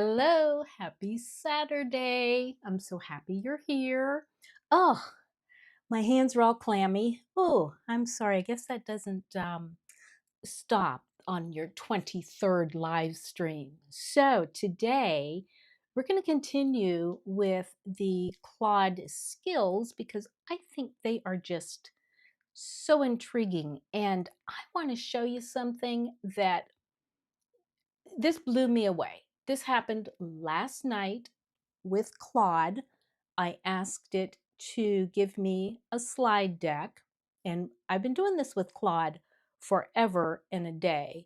Hello, happy Saturday. I'm so happy you're here. Oh, my hands are all clammy. Oh, I'm sorry. I guess that doesn't stop on your 23rd live stream. So today we're going to continue with the Claude skills because I think they are just so intriguing. And I want to show you something that this blew me away. This happened last night with Claude. I asked it to give me a slide deck, and I've been doing this with Claude forever and a day.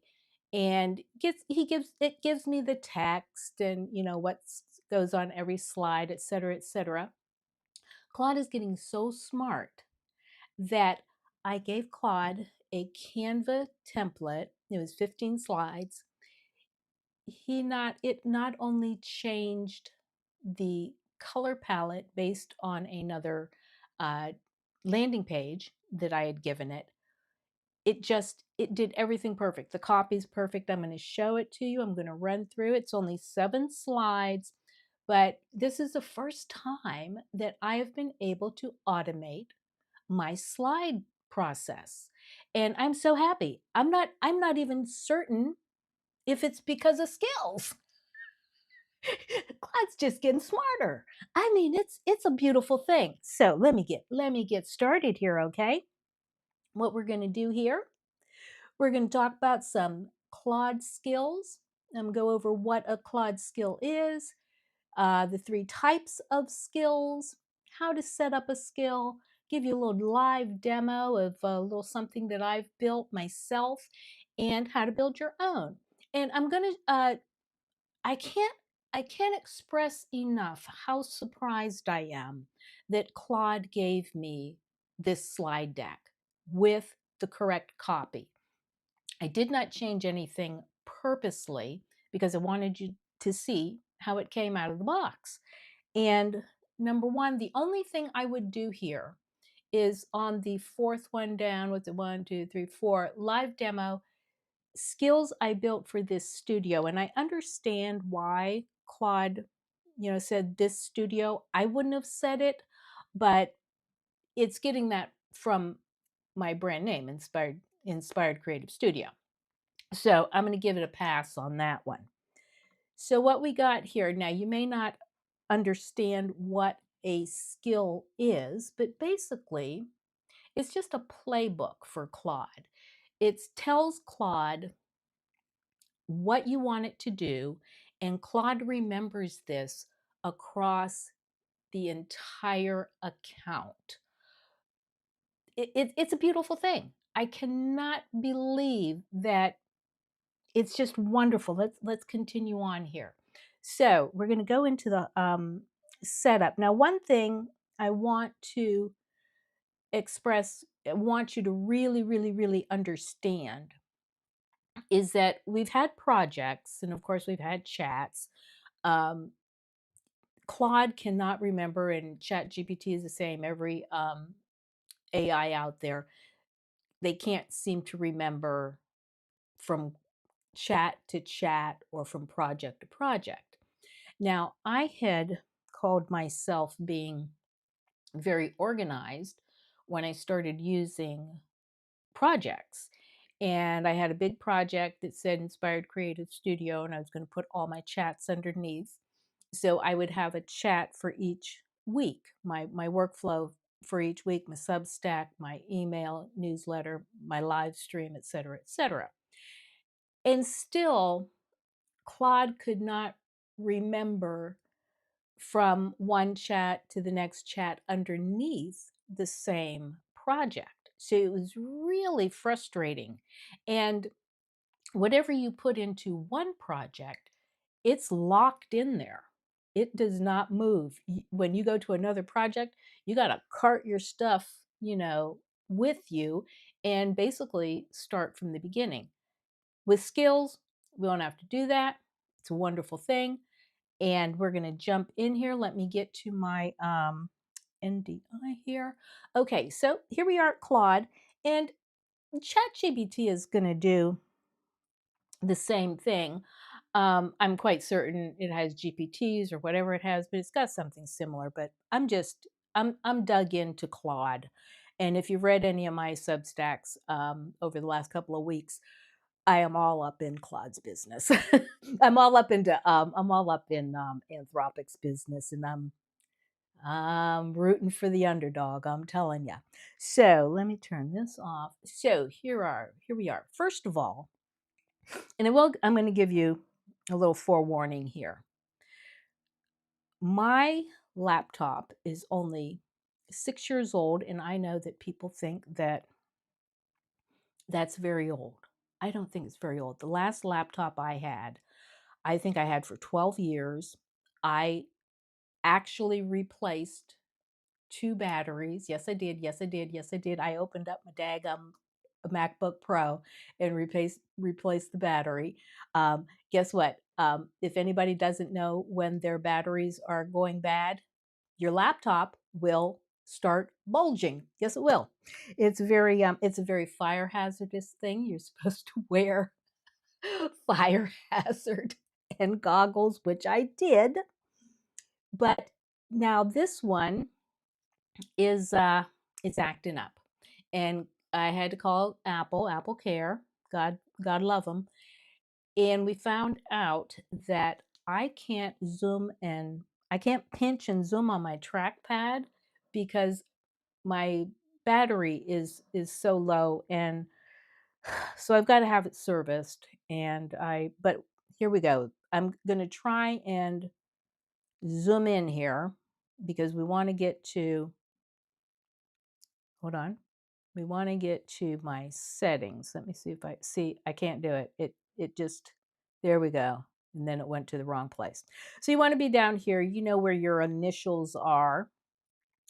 And it gives me the text and what goes on every slide, et cetera, et cetera. Claude is getting so smart that I gave Claude a Canva template. It was 15 slides. It not only changed the color palette based on another uh, landing page that I had given it. It did everything perfect. The copy's perfect. I'm going to show it to you. I'm going to run through. It's only 7 slides, but this is the first time that I have been able to automate my slide process. And I'm so happy. I'm not even certain if it's because of skills. Claude's just getting smarter. I mean, it's a beautiful thing. So let me get started here, okay? What we're going to do here, we're going to talk about some Claude skills. Go over what a Claude skill is, the 3 types of skills, how to set up a skill, give you a little live demo of a little something that I've built myself, and how to build your own. And I'm going to I can't I can't express enough how surprised I am that Claude gave me this slide deck with the correct copy. I did not change anything purposely because I wanted you to see how it came out of the box. And number one, the only thing I would do here is on the fourth one down with the 1, 2, 3, 4 live demo skills I built for this studio. And I understand why Claude, said this studio. I wouldn't have said it, but it's getting that from my brand name, Inspired Creative Studio. So I'm going to give it a pass on that one. So what we got here, now you may not understand what a skill is, but basically it's just a playbook for Claude. It tells Claude what you want it to do, and Claude remembers this across the entire account. It's a beautiful thing. I cannot believe that. It's just wonderful. Let's continue on here. So we're going to go into the setup. Now, one thing I want to express, I want you to really, really, really understand is that we've had projects, and of course we've had chats. Um, Claude cannot remember, and ChatGPT is the same. Every AI out there, they can't seem to remember from chat to chat or from project to project. Now, I had called myself being very organized when I started using projects. And I had a big project that said Inspired Creative Studio, and I was going to put all my chats underneath. So I would have a chat for each week, my workflow for each week, my Substack, my email newsletter, my live stream, et cetera, et cetera. And still, Claude could not remember from one chat to the next chat underneath the same project. So it was really frustrating. And whatever you put into one project, it's locked in there. It does not move. When you go to another project, you got to cart your stuff, with you and basically start from the beginning. With skills, we don't have to do that. It's a wonderful thing. And we're going to jump in here. Let me get to my NDI here. Okay, so here we are at Claude, and ChatGPT is going to do the same thing. I'm quite certain it has GPTs or whatever it has, but it's got something similar. But I'm dug into Claude, and if you've read any of my Substacks over the last couple of weeks, I am all up in Claude's business. I'm all up in Anthropic's business, and I'm rooting for the underdog. I'm telling you. So let me turn this off. So here we are. First of all, and I'm going to give you a little forewarning here. My laptop is only 6 years old, and I know that people think that that's very old. I don't think it's very old. The last laptop I had, I think I had for 12 years. I actually replaced 2 batteries. Yes, I did. Yes, I did. Yes, I did. I opened up my daggum MacBook Pro and replaced the battery. Guess what? If anybody doesn't know when their batteries are going bad, your laptop will start bulging. Yes, it will. It's a very fire hazardous thing. You're supposed to wear fire hazard and goggles, which I did. But now this one is it's acting up, and I had to call Apple Care. God love them. And we found out that I can't pinch and zoom on my trackpad because my battery is so low, and so I've got to have it serviced. But here we go. I'm going to try and zoom in here because we want to get to, hold on. We want to get to my settings. Let me see if I can't do it. It just, there we go. And then it went to the wrong place. So you want to be down here, you know where your initials are.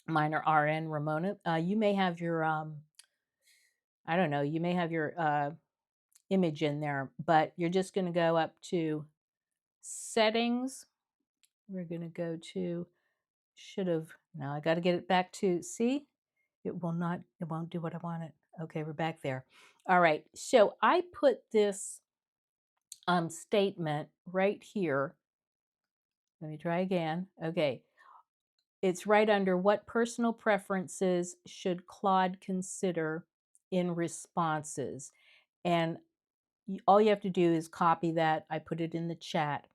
Mine are RN Ramona. You may have your I don't know, you may have your image in there, but you're just going to go up to settings. We're going to go to, now I got to get it back to, see, it won't do what I wanted. Okay, we're back there. All right, so I put this statement right here. Let me try again. Okay, it's right under what personal preferences should Claude consider in responses. And all you have to do is copy that. I put it in the chat.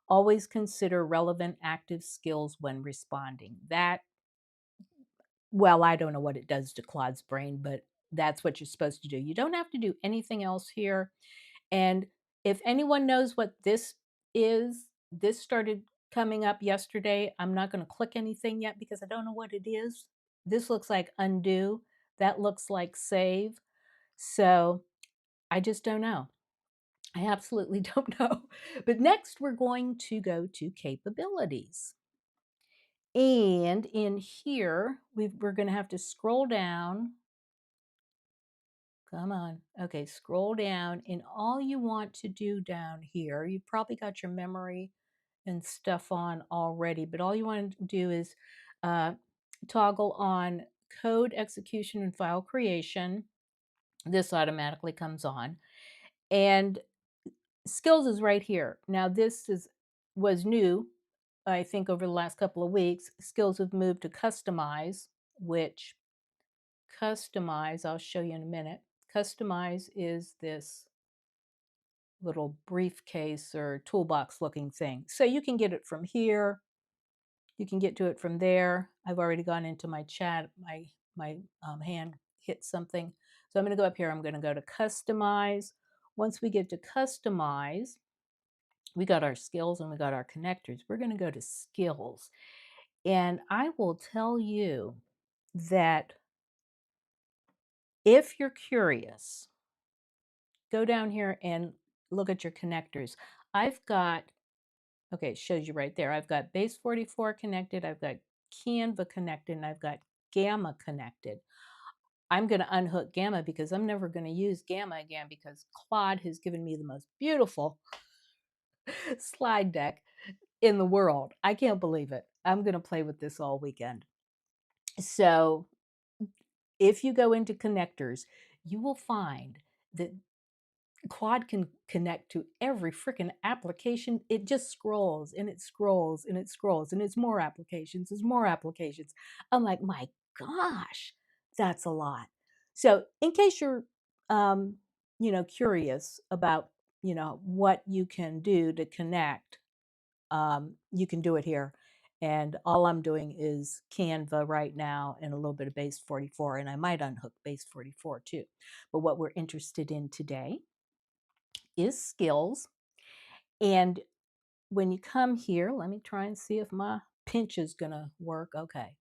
Always consider relevant active skills when responding. That, well, I don't know what it does to Claude's brain, but that's what you're supposed to do. You don't have to do anything else here. And if anyone knows what this is, this started coming up yesterday. I'm not going to click anything yet because I don't know what it is. This looks like undo. That looks like save. So I just don't know. I absolutely don't know. But next, we're going to go to capabilities. And in here, we're going to have to scroll down. Come on. Okay, scroll down. And all you want to do down here, you've probably got your memory and stuff on already, but all you want to do is toggle on code execution and file creation. This automatically comes on. And skills is right here. Now was new, I think, over the last couple of weeks. Skills have moved to customize, which customize, I'll show you in a minute. Customize is this little briefcase or toolbox looking thing. So you can get it from here. You can get to it from there. I've already gone into my chat. My hand hit something. So I'm going to go up here. I'm going to go to customize. Once we get to customize, we got our skills and we got our connectors. We're going to go to skills. And I will tell you that if you're curious, go down here and look at your connectors. I've got, okay, it shows you right there. I've got base 44 connected. I've got Canva connected, and I've got Gamma connected. I'm going to unhook Gamma because I'm never going to use Gamma again because Claude has given me the most beautiful slide deck in the world. I can't believe it. I'm going to play with this all weekend. So if you go into connectors, you will find that Claude can connect to every freaking application. It just scrolls and it scrolls and it scrolls and it's more applications, it's more applications. I'm like, my gosh, that's a lot. So, in case you're, um, curious about, what you can do to connect, you can do it here. And all I'm doing is Canva right now and a little bit of Base 44, and I might unhook Base 44 too. But what we're interested in today is skills. And when you come here, let me try and see if my pinch is going to work. Okay.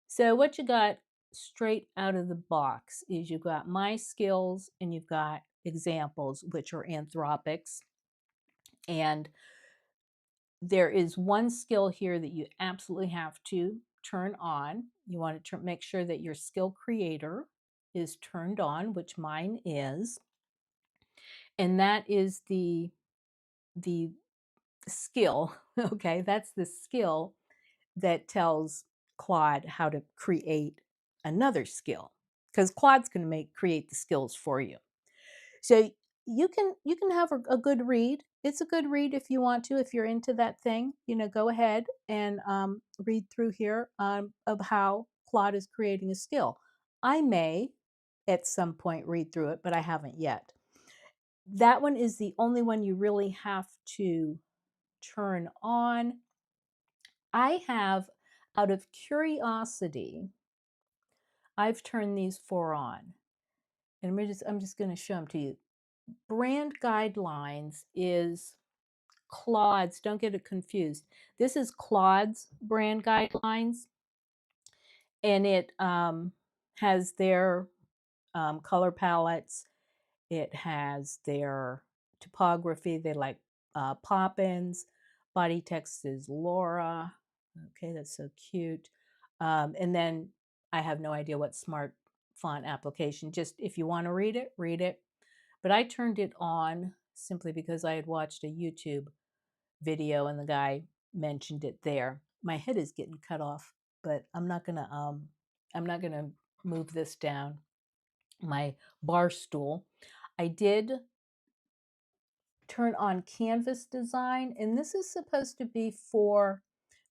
So what you got straight out of the box is you've got my skills and you've got examples, which are anthropics. And there is one skill here that you absolutely have to turn on. You want to make sure that your skill creator is turned on, which mine is. And that is the skill, okay? That's the skill that tells Claude how to create another skill, because Claude's going to create the skills for you. So you can have a good read. It's a good read if you want to, if you're into that thing. Go ahead and read through here of how Claude is creating a skill. I may at some point read through it, but I haven't yet. That one is the only one you really have to turn on. I have, out of curiosity, I've turned these four on. And I'm just going to show them to you. Brand guidelines is Claude's, don't get it confused. This is Claude's brand guidelines, and it has their color palettes. It has their typography. They like pop-ins. Body text is Laura. Okay, that's so cute. And then I have no idea what smart font application. Just if you want to read it, read it. But I turned it on simply because I had watched a YouTube video and the guy mentioned it there. My head is getting cut off, but I'm not gonna move this down. My bar stool. I did turn on canvas design, and this is supposed to be for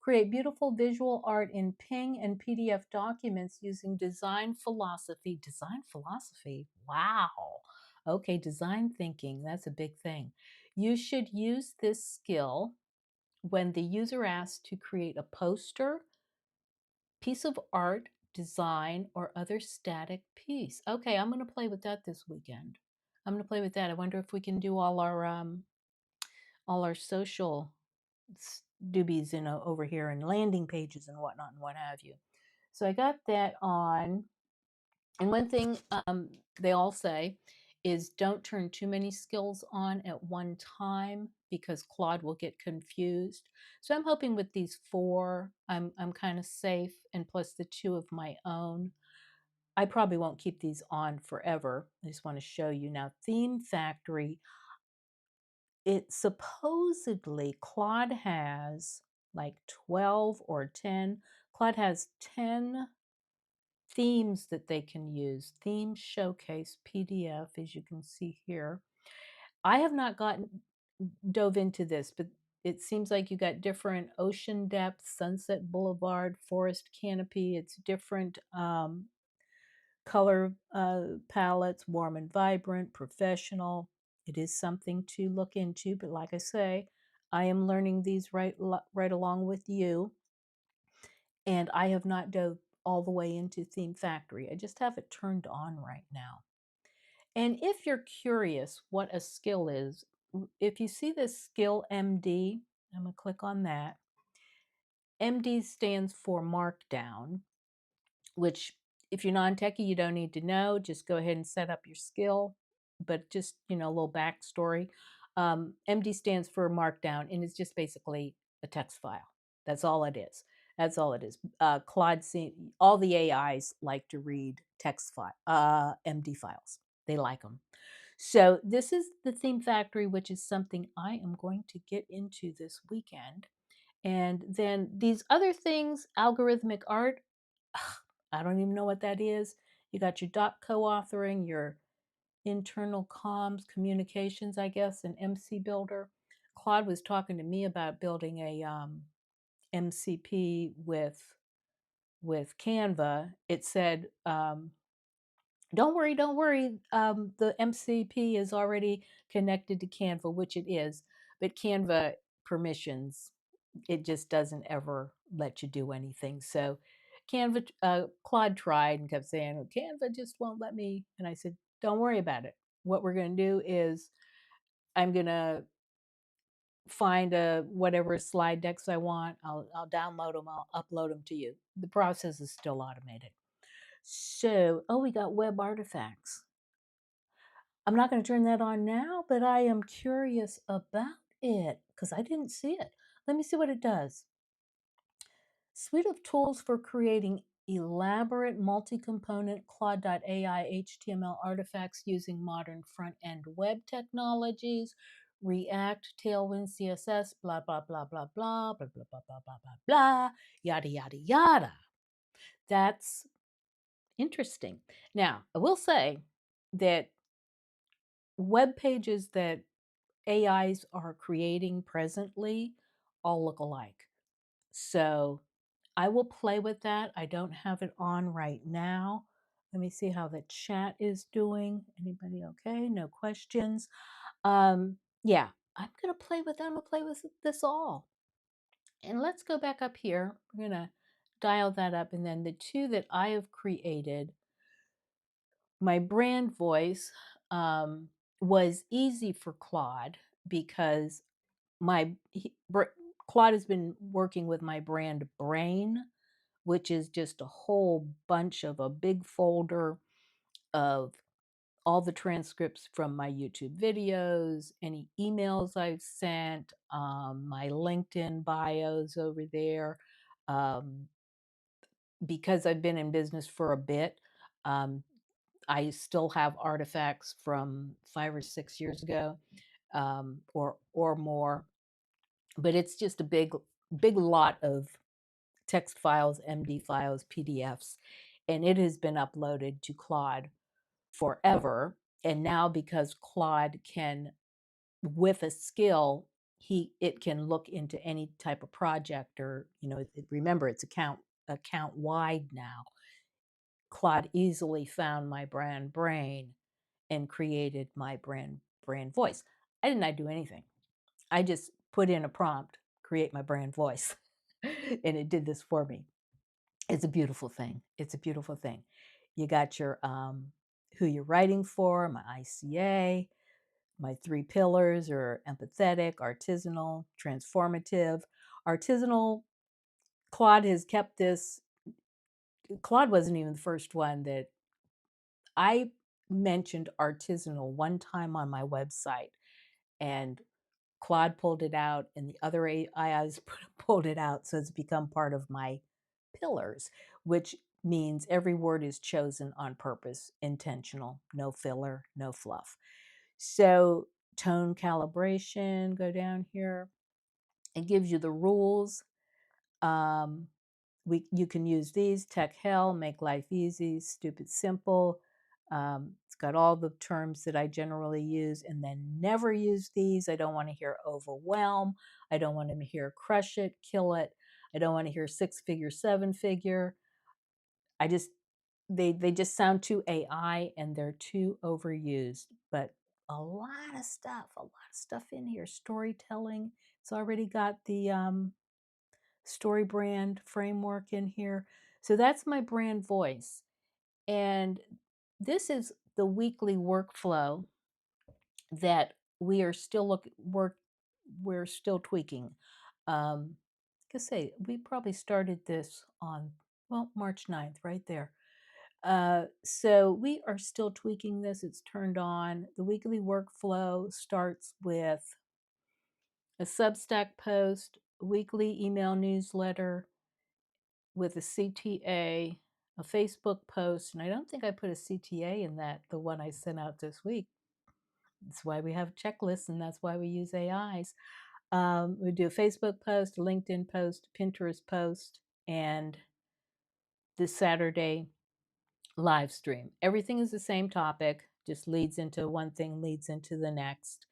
create beautiful visual art in Ping and PDF documents using design philosophy. Design philosophy, wow. Okay, design thinking, that's a big thing. You should use this skill when the user asks to create a poster, piece of art, design, or other static piece. Okay, I'm going to play with that this weekend. I'm going to play with that. I wonder if we can do all our social doobies, over here, and landing pages and whatnot and what have you. So I got that on. And one thing they all say is don't turn too many skills on at one time because Claude will get confused. So I'm hoping with these four, I'm kind of safe, and plus the two of my own. I probably won't keep these on forever. I just want to show you now. Theme Factory, it supposedly Claude has like 12 or 10. Claude has 10 themes that they can use. Theme Showcase PDF, as you can see here. I have not dove into this, but it seems like you got different ocean depth, sunset boulevard, forest canopy. It's different color palettes, warm and vibrant, professional. It is something to look into, but like I say, I am learning these right along with you, and I have not dove all the way into Theme Factory. I just have it turned on right now. And if you're curious what a skill is, if you see this skill MD, I'm going to click on that. MD stands for Markdown, which if you're non-techie, you don't need to know. Just go ahead and set up your skill. But just, a little backstory. MD stands for Markdown, and it's just basically a text file. That's all it is. That's all it is. Claude, all the AIs like to read text file, MD files. They like them. So this is the Theme Factory, which is something I am going to get into this weekend. And then these other things, algorithmic art, I don't even know what that is. You got your dot co-authoring, your internal comms communications, I guess, an MC builder. Claude was talking to me about building a MCP with Canva. It said, don't worry, don't worry. The MCP is already connected to Canva, which it is, but Canva permissions, it just doesn't ever let you do anything. So Canva, Claude tried and kept saying, "Oh, Canva just won't let me." And I said, don't worry about it. What we're going to do is I'm going to find whatever slide decks I want. I'll download them. I'll upload them to you. The process is still automated. So, oh, we got web artifacts. I'm not going to turn that on now, but I am curious about it because I didn't see it. Let me see what it does. Suite of tools for creating elaborate multi-component Claude.ai HTML artifacts using modern front-end web technologies, React, Tailwind, CSS, blah, blah, blah, blah, blah, blah, blah, blah, blah, blah, blah, blah, yada, yada, yada. That's interesting. Now, I will say that web pages that AIs are creating presently all look alike. So I will play with that. I don't have it on right now. Let me see how the chat is doing. Anybody okay? No questions. Yeah, I'm going to play with that. I'm going to play with this all. And let's go back up here. We're going to dial that up. And then the two that I have created, my brand voice was easy for Claude because Claude has been working with my brand brain, which is just a whole bunch of a big folder of all the transcripts from my YouTube videos, any emails I've sent, my LinkedIn bios over there. Um, because I've been in business for a bit, um, I still have artifacts from 5 or 6 years ago, or more. But it's just a big lot of text files, MD files, PDFs, and it has been uploaded to Claude forever. And now because Claude can, with a skill, it can look into any type of project, or remember, it's account wide now. Claude easily found my brand brain and created my brand voice. I did not do anything. I just put in a prompt, create my brand voice, and it did this for me. It's a beautiful thing. It's a beautiful thing. You got your who you're writing for, my ICA, my 3 pillars are empathetic, artisanal, transformative. Artisanal, Claude has kept this. Claude wasn't even the first one that I mentioned artisanal one time on my website, and Claude pulled it out, and the other AIs pulled it out. So it's become part of my pillars, which means every word is chosen on purpose, intentional, no filler, no fluff. So tone calibration, go down here. It gives you the rules. You can use these: tech hell, make life easy, stupid simple. It's got all the terms that I generally use, and then never use these. I don't want to hear overwhelm. I don't want to hear crush it, kill it. I don't want to hear 6-figure, 7-figure. They just sound too AI, and they're too overused. But a lot of stuff in here. Storytelling. It's already got the story brand framework in here. So that's my brand voice. And this is the weekly workflow that we are still we're still tweaking. Like I say, we probably started this on, well, March 9th, right there. So we are still tweaking this. It's turned on. The weekly workflow starts with a Substack post, weekly email newsletter with a CTA, a Facebook post, and I don't think I put a CTA in the one I sent out this week. That's why we have checklists, and that's why we use AIs. We do a Facebook post, a LinkedIn post, a Pinterest post, and this Saturday live stream. Everything is the same topic, just leads into one thing, leads into the next.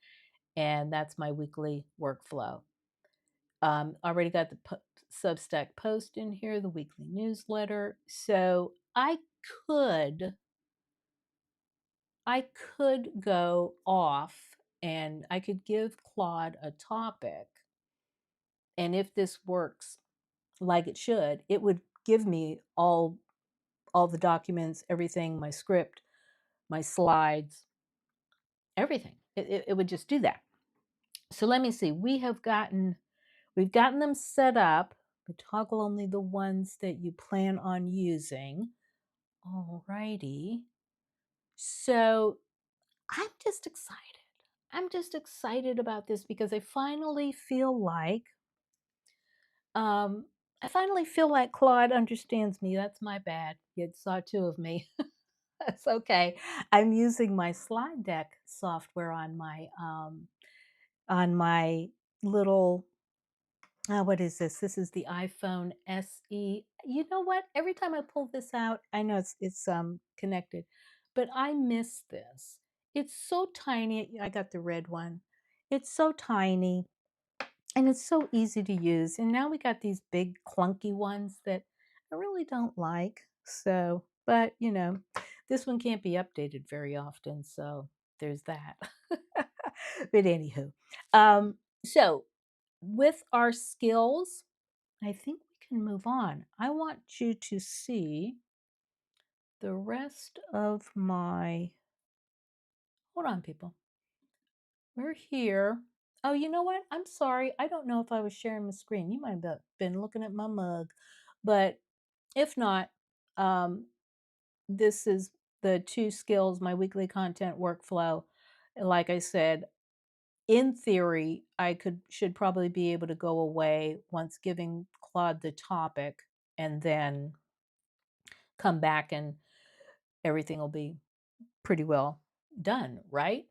And that's my weekly workflow. Already got the Substack post in here, the weekly newsletter. So could I could go off and I could give Claude a topic. And if this works like it should, it would give me all the documents, everything, my script, my slides, everything. It would just do that. So let me see. We've gotten them set up. But toggle only the ones that you plan on using. Alrighty. So I'm just excited. I'm just excited about this because um, I finally feel like Claude understands me. That's my bad. You saw two of me. That's okay. I'm using my slide deck software on my little what is this? This is the iPhone SE. You know what? Every time I pull this out, I know it's connected, but I miss this. It's so tiny. I got the red one. It's so tiny and it's so easy to use. And now we got these big clunky ones that I really don't like. So, but this one can't be updated very often, so there's that. But anywho, so with our skills, I think we can move on. I want you to see the rest of my. Hold on, people. We're here. Oh, you know what? I'm sorry. I don't know if I was sharing my screen. You might have been looking at my mug, but if not, um, this is the two skills, my weekly content workflow. Like I said, in theory, I should probably be able to go away once giving Claude the topic and then come back and everything will be pretty well done, right?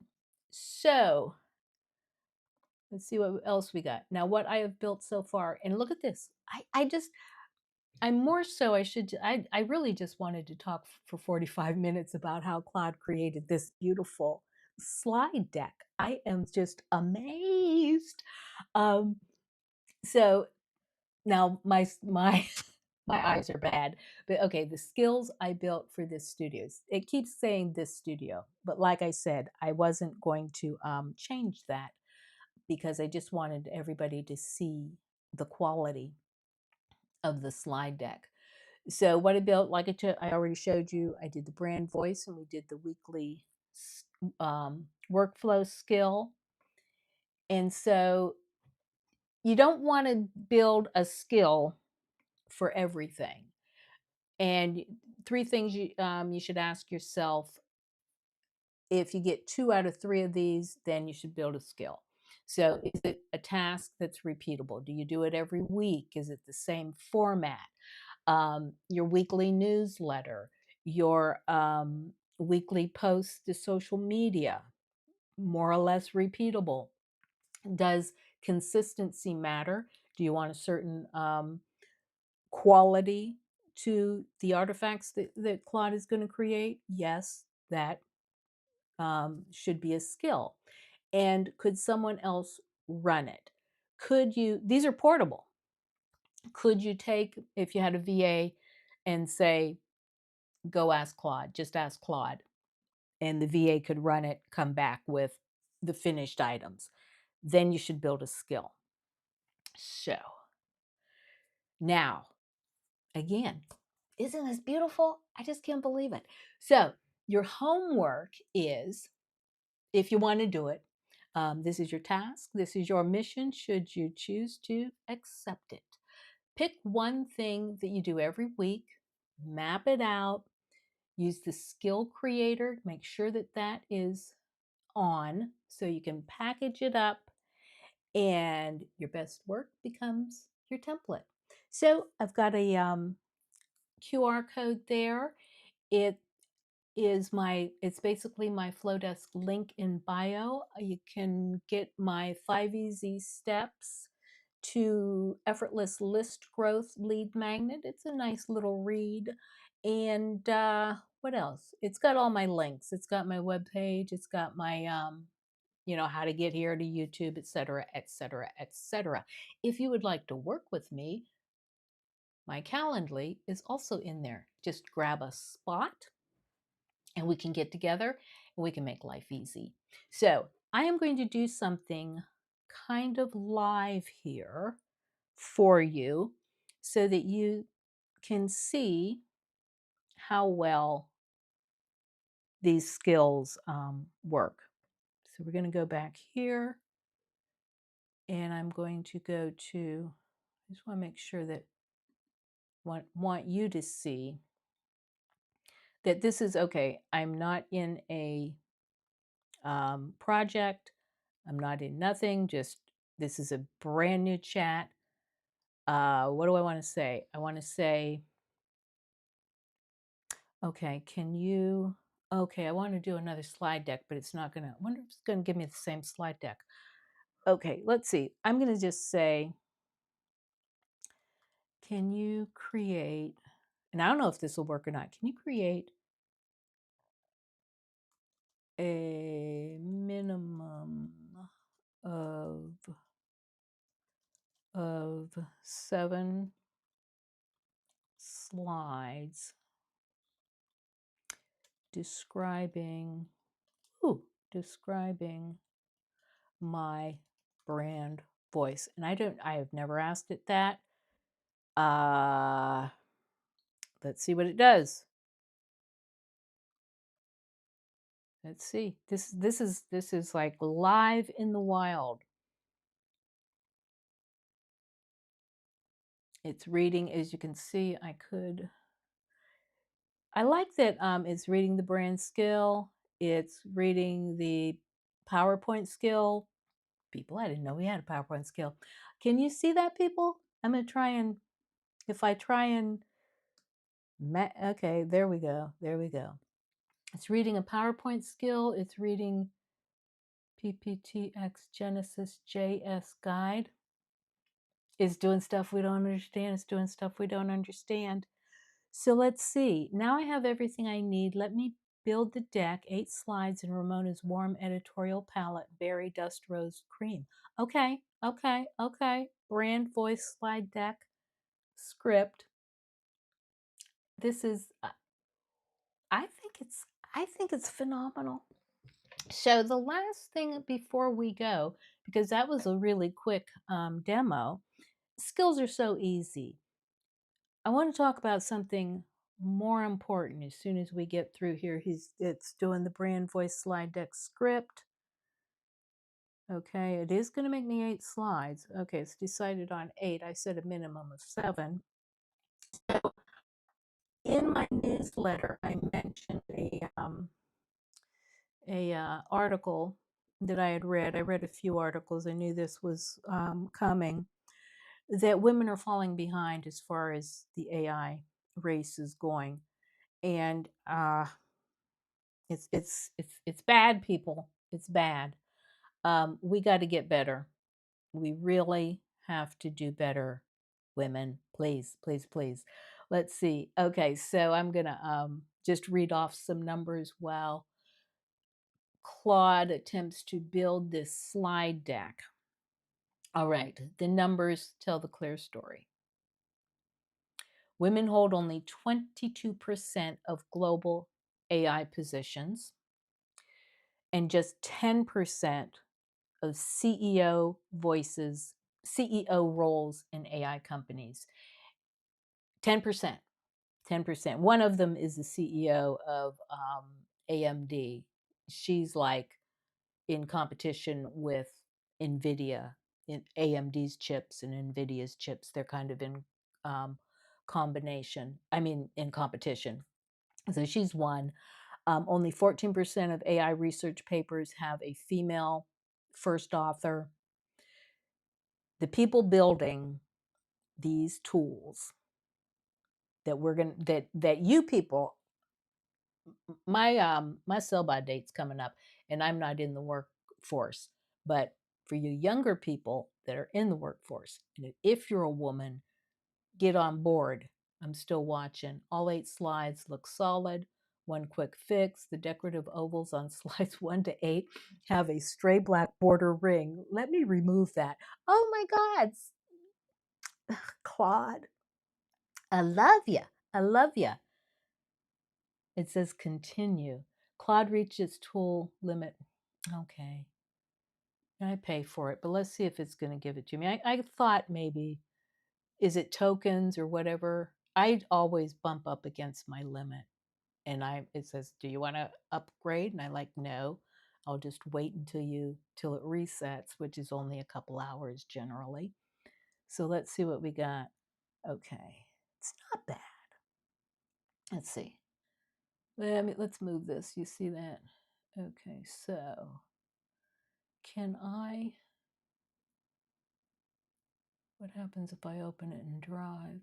So let's see what else we got. Now, what I have built so far, and look at this. I'm more so, I really just wanted to talk for 45 minutes about how Claude created this beautiful slide deck. I am just amazed. Um, so now my my eyes are bad, but okay, the skills I built for this studio. It keeps saying this studio, but like I said, I wasn't going to change that because I just wanted everybody to see the quality of the slide deck. So what I built, like I already showed you, I did the brand voice and we did the weekly workflow skill. And so you don't want to build a skill for everything. And three things you should ask yourself. If you get 2 out of 3 of these, then you should build a skill. So is it a task that's repeatable? Do you do it every week? Is it the same format? Your weekly newsletter, your weekly posts to social media, more or less repeatable. Does consistency matter? Do you want a certain quality to the artifacts that Claude is going to create? Yes, that should be a skill. And could someone else run it? These are portable. Could you take, if you had a VA and say, go ask Claude, just ask Claude, and the VA could run it, come back with the finished items, then you should build a skill. So now, again, isn't this beautiful? I just can't believe it. So your homework is, if you want to do it, this is your task. This is your mission, should you choose to accept it. Pick one thing that you do every week, map it out, use the skill creator, make sure that that is on so you can package it up and your best work becomes your template. So I've got a QR code there. It it's basically my Flowdesk link in bio. You can get my 5 easy steps to effortless list growth lead magnet. It's a nice little read. And what else? It's got all my links. It's got my webpage. It's got my, how to get here to YouTube, etc., etc., etc. If you would like to work with me, my Calendly is also in there. Just grab a spot and we can get together and we can make life easy. So I am going to do something kind of live here for you so that you can see how well these skills work. So we're going to go back here and I'm going to go to, I just want to make sure that want you to see that this is okay. I'm not in a project. I'm not in nothing. Just this is a brand new chat. What do I want to say? I want to say, okay, can you, okay, I want to do another slide deck, but it's not going to, I wonder if it's going to give me the same slide deck. Okay, let's see. I'm going to just say, can you create, and I don't know if this will work or not, can you create a minimum of 7 slides describing describing my brand voice. And I have never asked it that. Let's see what it does. Let's see. This is like live in the wild. It's reading, as you can see. I like that it's reading the brand skill. It's reading the PowerPoint skill. People, I didn't know we had a PowerPoint skill. Can you see that, people? I'm going to try and, if I try and, okay, there we go. There we go. It's reading a PowerPoint skill. It's reading PPTX Genesis JS guide. It's doing stuff we don't understand. It's doing stuff we don't understand. So let's see. Now I have everything I need. Let me build the deck. 8 slides in Ramona's warm editorial palette, berry dust rose cream. Okay, okay, okay. Brand voice slide deck script. This is I think it's phenomenal. So the last thing before we go, because that was a really quick demo, skills are so easy. I want to talk about something more important as soon as we get through here. It's doing the brand voice slide deck script. Okay, it is going to make me 8 slides. Okay, it's decided on 8. I said a minimum of 7. So in my newsletter, I mentioned a article that I had read. I read a few articles. I knew this was coming. That women are falling behind as far as the AI race is going, and it's bad, people. It's bad. We got to get better. We really have to do better, women. Please, please, please. Let's see. Okay, so I'm gonna just read off some numbers while Claude attempts to build this slide deck. All right, the numbers tell the clear story. Women hold only 22% of global AI positions and just 10% of CEO roles in AI companies. 10%. 10%. One of them is the CEO of AMD. She's like in competition with NVIDIA, in AMD's chips and NVIDIA's chips. They're kind of in in competition. So she's one. Only 14% of AI research papers have a female first author. The people building these tools that we're going that you people, my sell by date's coming up and I'm not in the workforce, but for you younger people that are in the workforce, and if you're a woman, get on board. I'm still watching. All 8 slides look solid. One quick fix: the decorative ovals on slides 1 to 8 have a stray black border ring. Let me remove that. Oh my God, Claude, I love you. I love you. It says continue. Claude reached its tool limit. Okay. I pay for it, but let's see if it's going to give it to me. I thought maybe, is it tokens or whatever? I always bump up against my limit. And it says, do you want to upgrade? And I like, no, I'll just wait till it resets, which is only a couple hours generally. So let's see what we got. Okay, it's not bad. Let's see. Let's move this. You see that? Okay, so can I, what happens if I open it in Drive?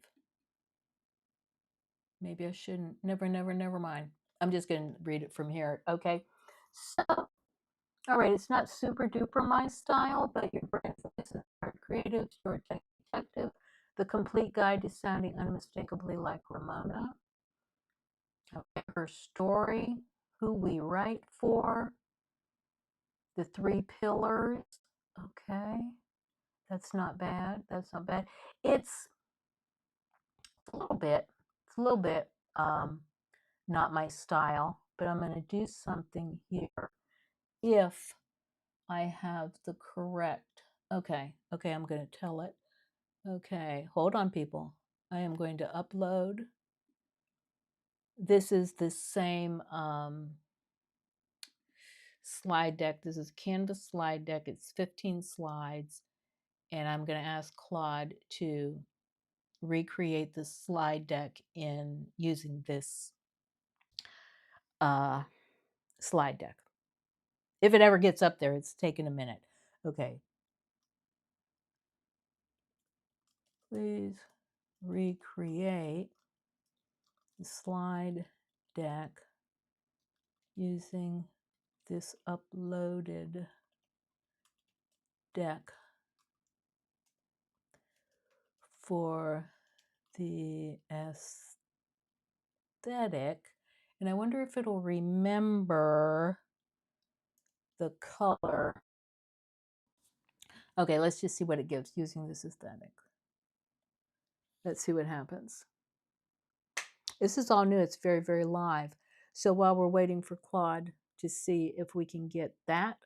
Maybe I shouldn't. Never mind. I'm just going to read it from here. Okay. So, all right, it's not super duper my style, but your brand focuses on art creatives, your tech detective. The complete guide to sounding unmistakably like Ramona. Okay, her story, who we write for, the 3 pillars. Okay, that's not bad. That's not bad. It's a little bit. It's a little bit not my style, but I'm going to do something here if I have the correct. Okay, I'm going to tell it. Okay, hold on, people. I am going to upload. This is the same slide deck. This is Canvas slide deck. It's 15 slides, and I'm going to ask Claude to recreate the slide deck in using this slide deck. If it ever gets up there, it's taken a minute. Okay. Please recreate the slide deck using this uploaded deck for the aesthetic. And I wonder if it'll remember the color. Okay, let's just see what it gives using this aesthetic. Let's see what happens. This is all new. It's very, very live. So while we're waiting for Claude to see if we can get that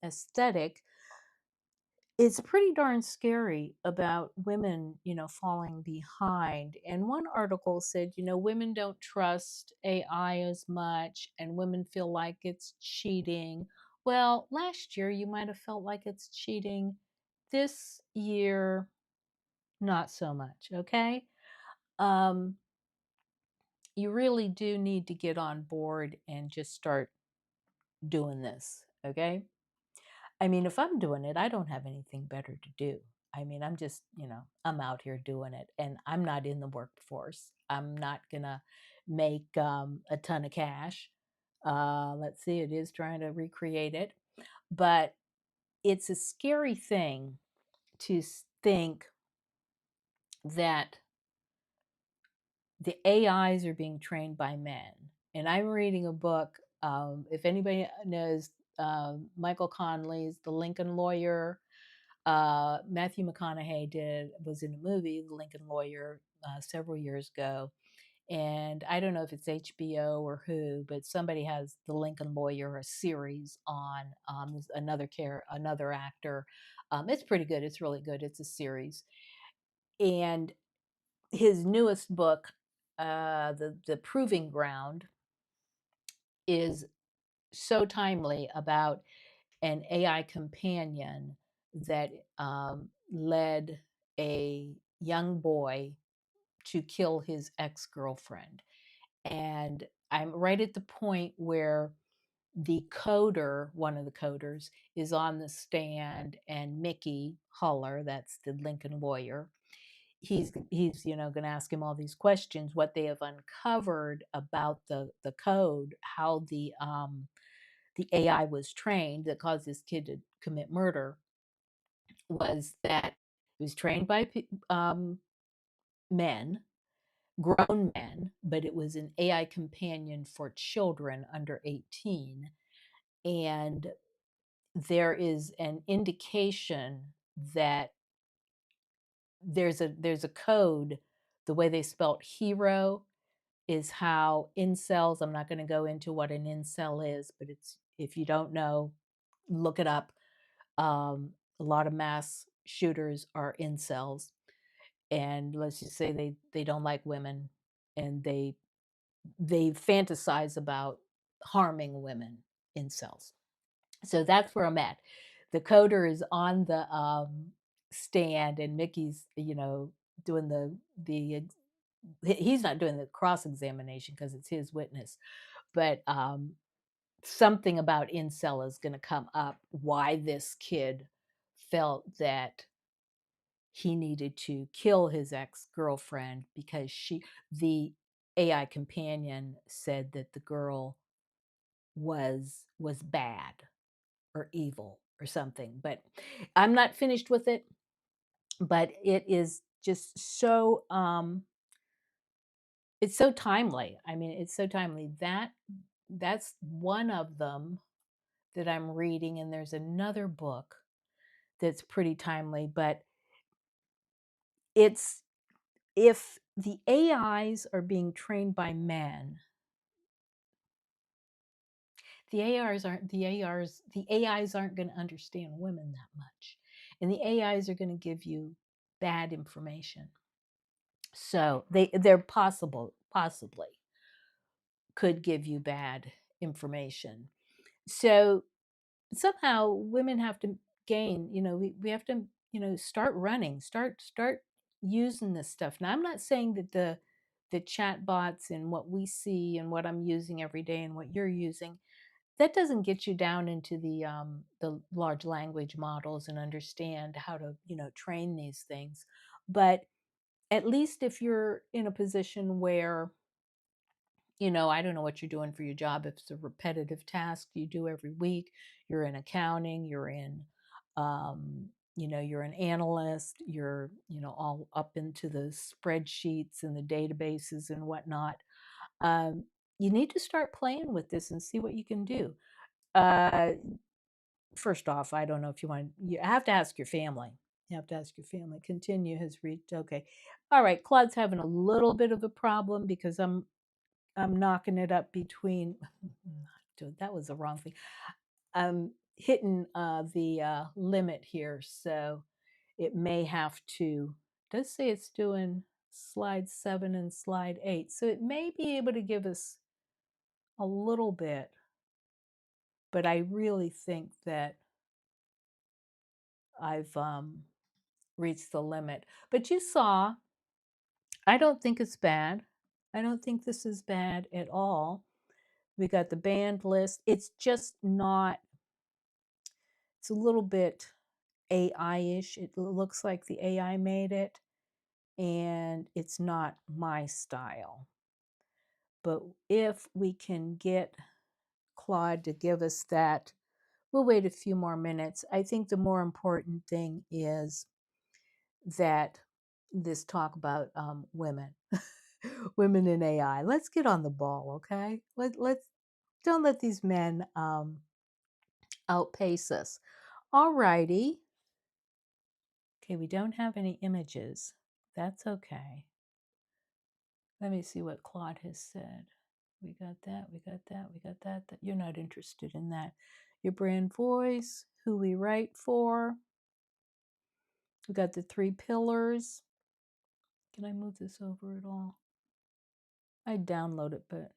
aesthetic, it's pretty darn scary about women, falling behind. And one article said, women don't trust AI as much and women feel like it's cheating. Well, last year you might have felt like it's cheating. This year, not so much, okay? You really do need to get on board and just start doing this, okay? I mean, if I'm doing it, I don't have anything better to do. I mean, I'm just, I'm out here doing it and I'm not in the workforce. I'm not going to make a ton of cash. Let's see, it is trying to recreate it. But it's a scary thing to think that the AIs are being trained by men. And I'm reading a book. If anybody knows Michael Conley's The Lincoln Lawyer, Matthew McConaughey was in a movie, The Lincoln Lawyer, several years ago. And I don't know if it's HBO or who, but somebody has The Lincoln Lawyer, a series on another actor. It's pretty good. It's really good. It's a series. And his newest book, the Proving Ground, is so timely about an AI companion that led a young boy to kill his ex-girlfriend. And I'm right at the point where the coder, one of the coders, is on the stand, and Mickey Huller, that's the Lincoln Lawyer, he's going to ask him all these questions. What they have uncovered about the code, how the AI was trained that caused this kid to commit murder, was that it was trained by men, grown men, but it was an AI companion for children under 18. And there is an indication that there's a code. The way they spelt hero is how incels, I'm not going to go into what an incel is, but it's, if you don't know, look it up. A lot of mass shooters are incels, and let's just say they don't like women, and they fantasize about harming women, incels. So that's where I'm at. The coder is on the stand, and Mickey's, doing he's not doing the cross examination because it's his witness, but something about incel is going to come up. Why this kid felt that he needed to kill his ex-girlfriend because the AI companion said that the girl was bad or evil or something. But I'm not finished with it, but it is just so it's so timely. I mean, it's so timely. That's one of them that I'm reading, and there's another book that's pretty timely, but it's, if the AIs are being trained by men, the AIs aren't going to understand women that much. And the AIs are going to give you bad information. So they're possibly could give you bad information. So somehow women have to gain, we have to, start running, start using this stuff. Now, I'm not saying that the chat bots and what we see and what I'm using every day and what you're using, that doesn't get you down into the large language models and understand how to, train these things. But at least if you're in a position where, I don't know what you're doing for your job. If it's a repetitive task you do every week, you're in accounting, you're in, you're an analyst, you're, all up into the spreadsheets and the databases and whatnot. Um, you need to start playing with this and see what you can do. Uh, First off, I don't know if you have to ask your family. You have to ask your family. Continue has reached, okay. All right, Claude's having a little bit of a problem because I'm knocking it up between, that was the wrong thing. I'm hitting the limit here, so it may have to, does say it's doing slide 7 and slide 8, so it may be able to give us a little bit, but I really think that I've reached the limit. But you saw, I don't think it's bad. I don't think this is bad at all. We got the band list. It's just not, it's a little bit AI-ish. It looks like the AI made it, and it's not my style. But if we can get Claude to give us that, we'll wait a few more minutes. I think the more important thing is that this talk about women, women in AI. Let's get on the ball, okay? Let's don't let these men outpace us. All righty. Okay, we don't have any images. That's okay. Let me see what Claude has said. We got that, we got that, we got that. You're not interested in that. Your brand voice, who we write for. We got the 3 pillars. Can I move this over at all? I download it, but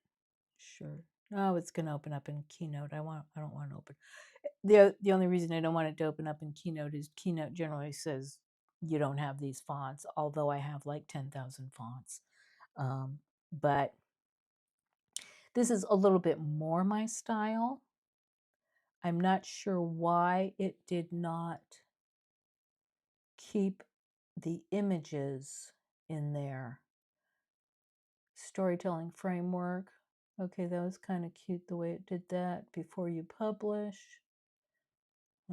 sure. No, it's going to open up in Keynote. I don't want to open. The only reason I don't want it to open up in Keynote is Keynote generally says you don't have these fonts, although I have like 10,000 fonts. But this is a little bit more my style. I'm not sure why it did not keep the images in there. Storytelling framework. Okay, that was kind of cute the way it did that. Before you publish.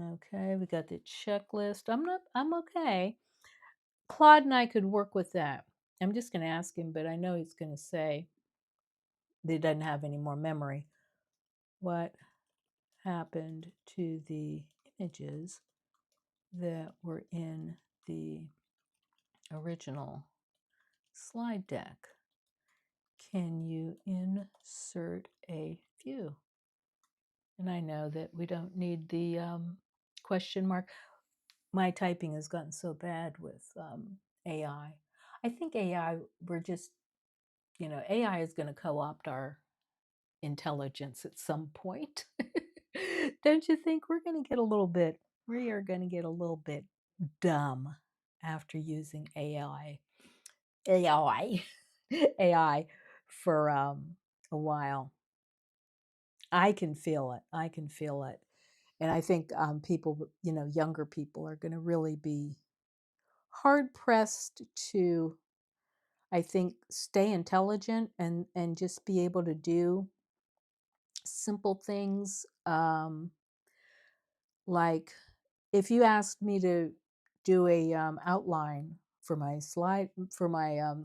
Okay, we got the checklist. I'm okay. Claude and I could work with that. I'm just going to ask him, but I know he's going to say that he doesn't have any more memory. What happened to the images that were in the original slide deck? Can you insert a few? And I know that we don't need the question mark. My typing has gotten so bad with AI. I think AI, we're just, AI is going to co opt our intelligence at some point. Don't you think we are going to get a little bit dumb after using AI, AI for a while? I can feel it. I can feel it. And I think people, younger people are going to really be hard pressed to, I think, stay intelligent and just be able to do simple things. Like if you asked me to do a outline for my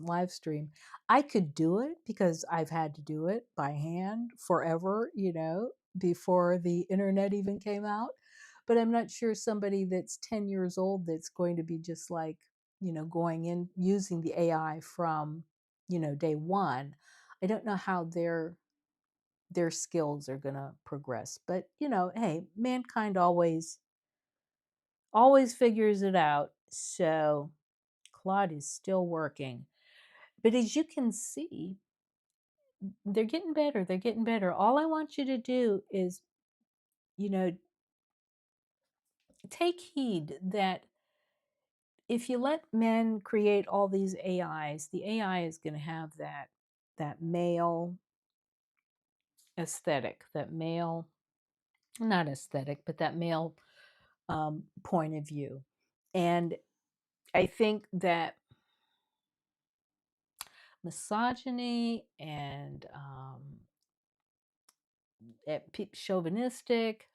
live stream, I could do it because I've had to do it by hand forever, before the internet even came out. But I'm not sure somebody that's 10 years old that's going to be just like, going in using the AI from, day one. I don't know how their skills are going to progress. But, hey, mankind always figures it out. So Claude is still working. But as you can see, they're getting better. They're getting better. All I want you to do is, you know, take heed that if you let men create all these AIs, the AI is going to have that male aesthetic, that male, not aesthetic, but that male point of view. And I think that misogyny and chauvinistic,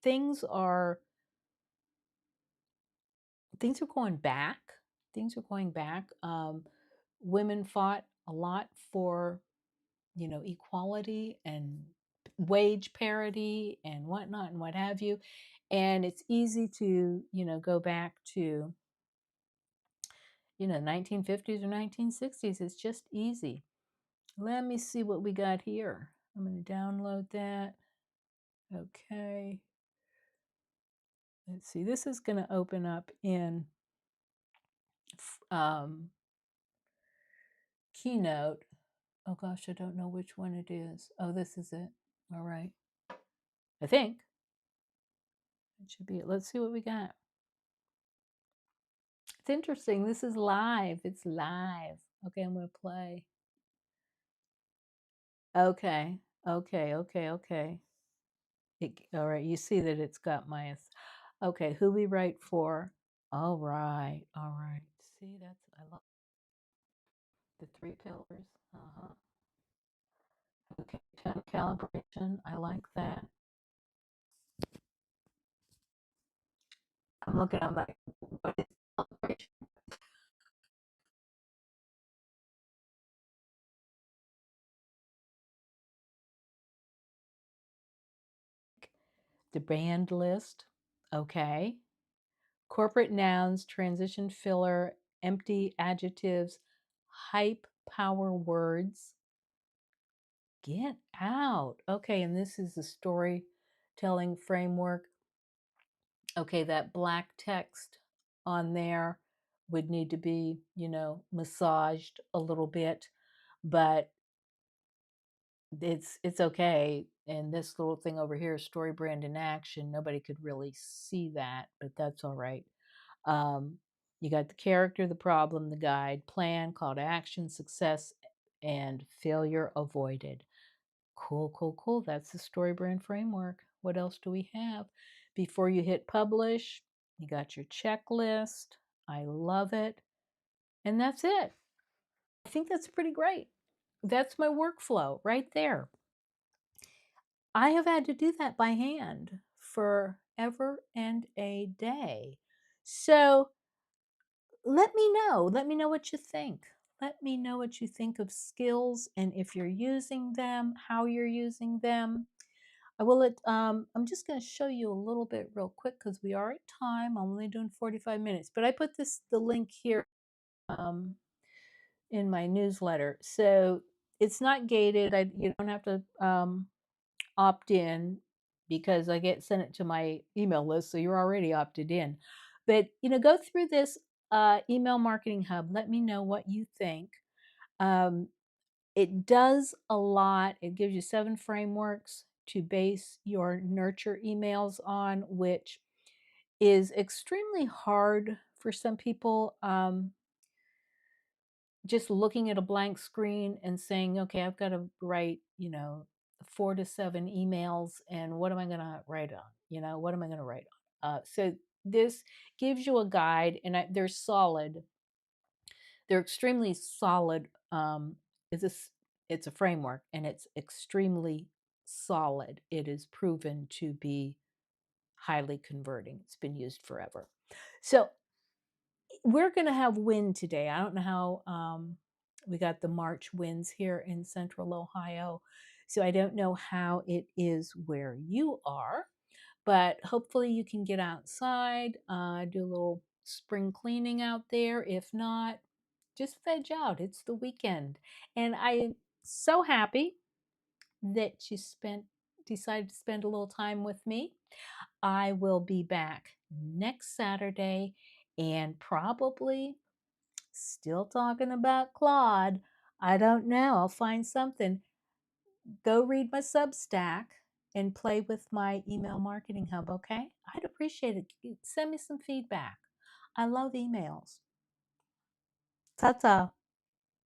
things are going back. Things are going back. Women fought a lot for equality and wage parity and whatnot and what have you. And it's easy to go back to 1950s or 1960s. It's just easy. Let me see what we got here. I'm going to download that. Okay. Let's see. This is going to open up in Keynote. Oh gosh, I don't know which one it is. Oh, this is it. All right. I think it should be it. Let's see what we got. It's interesting. This is live. It's live. Okay, I'm going to play. Okay. Okay. All right. You see that it's got my. Okay, who we write for. All right. See, I love the 3 pillars. Okay, tone calibration. I like that. I'm looking. I'm like, what is calibration? The band list. Okay. Corporate nouns, transition filler, empty adjectives, hype power words. Get out. Okay, and this is the storytelling framework. Okay, that black text on there would need to be, massaged a little bit, but it's okay. And this little thing over here, story brand in action, nobody could really see that, but that's all right. You got the character, the problem, the guide, plan, call to action, success, and failure avoided. Cool. That's the story brand framework. What else do we have? Before you hit publish, you got your checklist. I love it. And that's it. I think that's pretty great. That's my workflow right there. I have had to do that by hand forever and a day. So let me know. Let me know what you think. Let me know what you think of skills and if you're using them, how you're using them. I'm just going to show you a little bit real quick because we are at time. I'm only doing 45 minutes, but I put the link here um, in my newsletter. So it's not gated. You don't have to opt in because I get sent it to my email list. So you're already opted in. But, go through this email marketing hub. Let me know what you think. Um, it does a lot. It gives you 7 frameworks to base your nurture emails on, which is extremely hard for some people. Just looking at a blank screen and saying, okay, I've got to write, 4 to 7 emails, and what am I going to write on? What am I going to write on? So this gives you a guide, and they're solid. They're extremely solid. It's a, it's a framework, and it's extremely solid. It is proven to be highly converting. It's been used forever. So we're going to have wind today. I don't know how we got the March winds here in central Ohio. So I don't know how it is where you are, but hopefully you can get outside, do a little spring cleaning out there. If not, just veg out. It's the weekend. And I'm so happy that you decided to spend a little time with me. I will be back next Saturday and probably still talking about Claude. I don't know. I'll find something. Go read my Substack and play with my email marketing hub, okay? I'd appreciate it. Send me some feedback. I love emails. Ta ta.